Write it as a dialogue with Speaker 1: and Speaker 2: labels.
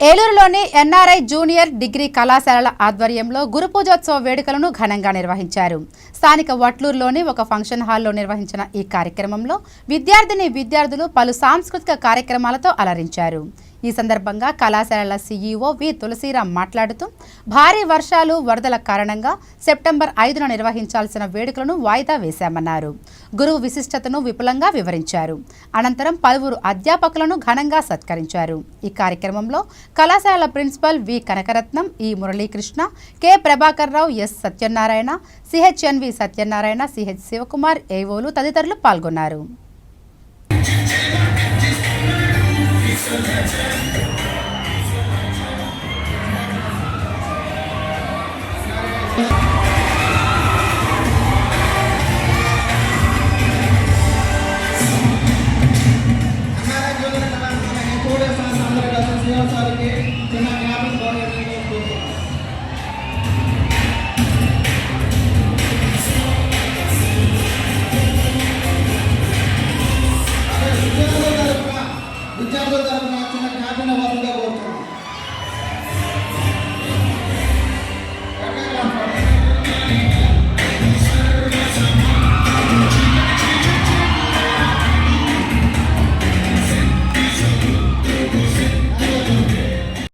Speaker 1: ఏలూరులోని NRI junior degree కళాశాలల ఆధ్వర్యంలో గురు పూజోత్సవ వేడుకలను ఘనంగా నిర్వహించారు. స్థానిక వట్లూరులోని ఒక ఫంక్షన్ హాల్లో నిర్వహించిన ఈ కార్యక్రమంలో విద్యార్థులు పలు సాంస్కృతిక కార్యక్రమాలతో అలరించారు. ఈ సందర్భంగా కళాశాలల సీఈఓ వి తులసిరామ్ మాట్లాడుతూ భారీ వర్షాలు వరదల కారణంగా సెప్టెంబర్ 5న నిర్వహించాల్సిన వేడుకలను వాయిదా వేశామన్నారు. గురువు విశిష్టతను విపులంగా వివరించారు. అనంతరం పలువురు అధ్యాపకులను ఘనంగా సత్కరించారు. ఈ కార్యక్రమంలో కళాశాల ప్రిన్సిపల్ వి కనకరత్నం, ఈ Muralikrishna, K Prabhakar Rao, yes Satyanarayana, సిహెచ్ఎన్వి Satyanarayana, CH Shivakumar, ఏవోలు తదితరులు పాల్గొన్నారు.
Speaker 2: हमारा जो है